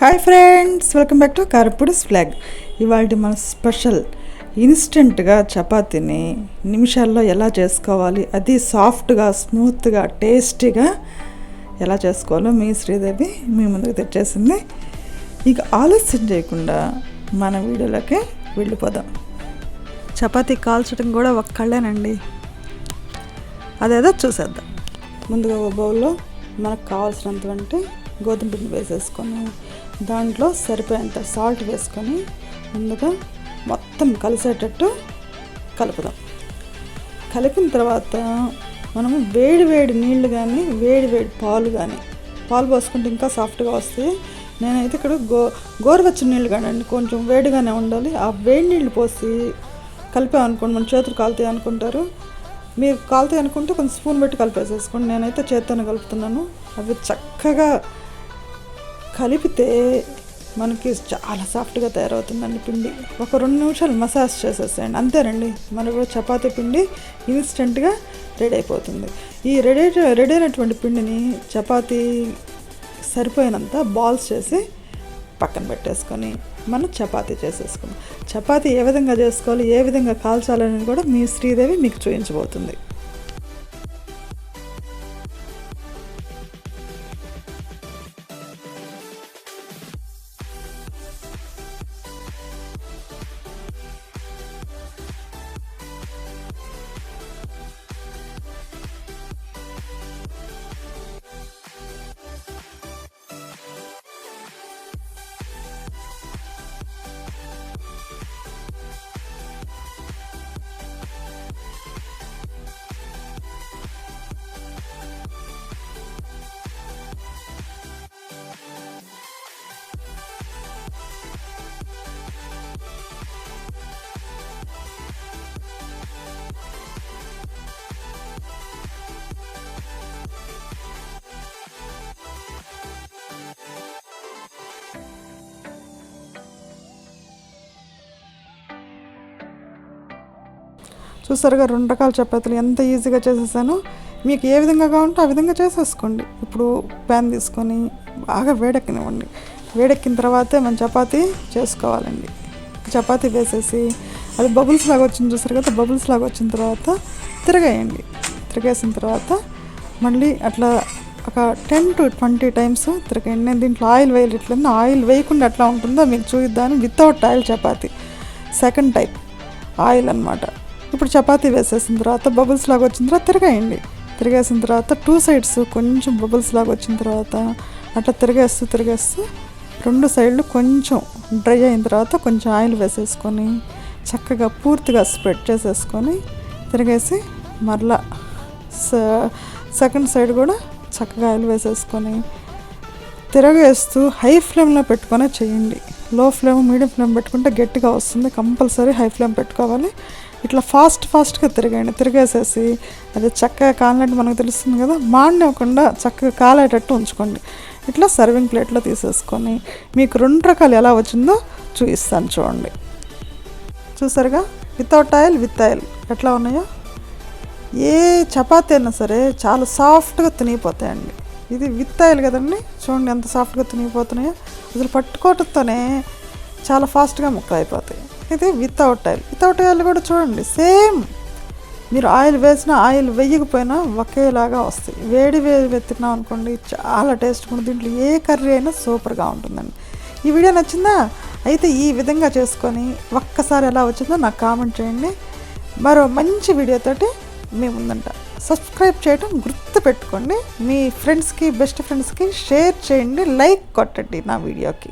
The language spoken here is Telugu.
Hi friends, welcome back to Karyampudi'sVlog. ఇవాళ మన స్పెషల్ ఇన్స్టెంట్గా చపాతీని నిమిషాల్లో ఎలా చేసుకోవాలి, అది సాఫ్ట్గా స్మూత్గా టేస్టీగా ఎలా చేసుకోవాలో మీ శ్రీదేవి మీ ముందుకు తెచ్చేసింది. ఇక ఆలస్యం చేయకుండా మన వీడియోలోకి వెళ్ళిపోదాం. చపాతీ కాల్చడం కూడా ఒక్కళ్ళేనండి, అదేదో చూసేద్దాం. ముందుగా ఒక బౌల్లో మనకు కావాల్సినంత గోధుమ పిండి వేసేసుకొని దాంట్లో సరిపోయేంత సాల్ట్ వేసుకొని ముందుగా మొత్తం కలిసేటట్టు కలుపుదాం. కలిపిన తర్వాత మనము వేడి వేడి నీళ్ళు కానీ వేడి పాలు పోసుకుంటే ఇంకా సాఫ్ట్గా వస్తాయి. నేనైతే ఇక్కడ గోరువెచ్చని నీళ్ళు కానండి, కొంచెం వేడిగానే ఉండాలి. ఆ వేడి నీళ్ళు పోసి కలిపామనుకోండి మన చేతులు కాలుతాయి అనుకుంటారు. మీరు కాలుతాయి అనుకుంటే కొంచెం స్పూన్ పెట్టి కలిపేసేసుకోండి. నేనైతే చేత్తోనే కలుపుతున్నాను. అవి చక్కగా కలిపితే మనకి చాలా సాఫ్ట్గా తయారవుతుందండి పిండి. ఒక 2 నిమిషాలు మసాజ్ చేసేసేయండి, అంతేనండి. మనకు చపాతీ పిండి ఇన్స్టెంట్గా రెడీ అయిపోతుంది. ఈ రెడీ అయినటువంటి పిండిని చపాతీ సరిపోయినంత బాల్స్ చేసి పక్కన పెట్టేసుకొని మనం చపాతీ చేసేసుకుందాం. చపాతీ ఏ విధంగా చేసుకోవాలి, ఏ విధంగా కాల్చాలనేది కూడా మీ శ్రీదేవి మీకు చూపించబోతుంది. చూసారుగా 2 రకాల చపాతీలు ఎంత ఈజీగా చేసేసాను. మీకు ఏ విధంగా కావాలంటే ఆ విధంగా చేసేసుకోండి. ఇప్పుడు ప్యాన్ తీసుకొని బాగా వేడెక్కనివ్వండి. వేడెక్కిన తర్వాతే మనం చపాతీ చేసుకోవాలండి. చపాతీ వేసేసి అది బబుల్స్ లాగా వచ్చింది చూసారు కదా, బబుల్స్ లాగా వచ్చిన తర్వాత తిరగేయండి. తిరగేసిన తర్వాత మళ్ళీ అట్లా ఒక 10 to 20 టైమ్స్ తిరగండి. నేను దీంట్లో ఆయిల్ వేయట్లేదు, ఆయిల్ వేయకుండా ఎట్లా ఉంటుందో మీకు చూద్దాను. Without oil chapati second type oil అన్నమాట. ఇప్పుడు చపాతీ వేసేసిన తర్వాత బబుల్స్ లాగా వచ్చిన తర్వాత తిరగేయండి. తిరిగేసిన తర్వాత 2 సైడ్స్ కొంచెం బబుల్స్ లాగా వచ్చిన తర్వాత అట్లా తిరిగేస్తూ 2 సైడ్లు కొంచెం డ్రై అయిన తర్వాత కొంచెం ఆయిల్ వేసేసుకొని చక్కగా పూర్తిగా స్ప్రెడ్ చేసేసుకొని తిరిగేసి మరలా సెకండ్ సైడ్ కూడా చక్కగా ఆయిల్ వేసేసుకొని తిరగేస్తూ హై ఫ్లేమ్లో పెట్టుకొని చేయండి. లో ఫ్లేమ్ మీడియం ఫ్లేమ్ పెట్టుకుంటే గట్టిగా వస్తుంది. కంపల్సరీ హై ఫ్లేమ్ పెట్టుకోవాలి. ఇట్లా ఫాస్ట్గా తిరిగేసేసి అది చక్కగా కాలినట్టు మనకు తెలుస్తుంది కదా, మాడనివ్వకుండా చక్కగా కాలేటట్టు ఉంచుకోండి. ఇట్లా సర్వింగ్ ప్లేట్లో తీసేసుకొని మీకు 2 రకాలు ఎలా వచ్చిందో చూపిస్తాను చూడండి. చూసారుగా, వితౌట్ ఆయిల్ విత్ ఆయిల్ ఎట్లా ఉన్నాయో. ఏ చపాతీ అయినా సరే చాలా సాఫ్ట్గా తినిగిపోతాయండి. ఇది విత్ ఆయిల్ కదండి, చూడండి ఎంత సాఫ్ట్గా తినిగిపోతున్నాయో. అసలు పట్టుకోవటంతోనే చాలా ఫాస్ట్గా ముక్కలు అయిపోతాయి. ఇది వితౌట్ ఆయిల్ కూడా చూడండి సేమ్. మీరు ఆయిల్ వేసినా ఆయిల్ వేయకపోయినా ఒకేలాగా వస్తాయి. వేడి తిన్నాం అనుకోండి చాలా టేస్ట్గా ఉంటుంది. దీంట్లో ఏ కర్రీ అయినా సూపర్గా ఉంటుందండి. ఈ వీడియో నచ్చిందా? అయితే ఈ విధంగా చేసుకొని ఒక్కసారి ఎలా వచ్చిందో నాకు కామెంట్ చేయండి. మరో మంచి వీడియోతోటి మీ ముందంట. సబ్స్క్రైబ్ చేయడం గుర్తుపెట్టుకోండి. మీ ఫ్రెండ్స్కి, బెస్ట్ ఫ్రెండ్స్కి షేర్ చేయండి, లైక్ కొట్టండి నా వీడియోకి.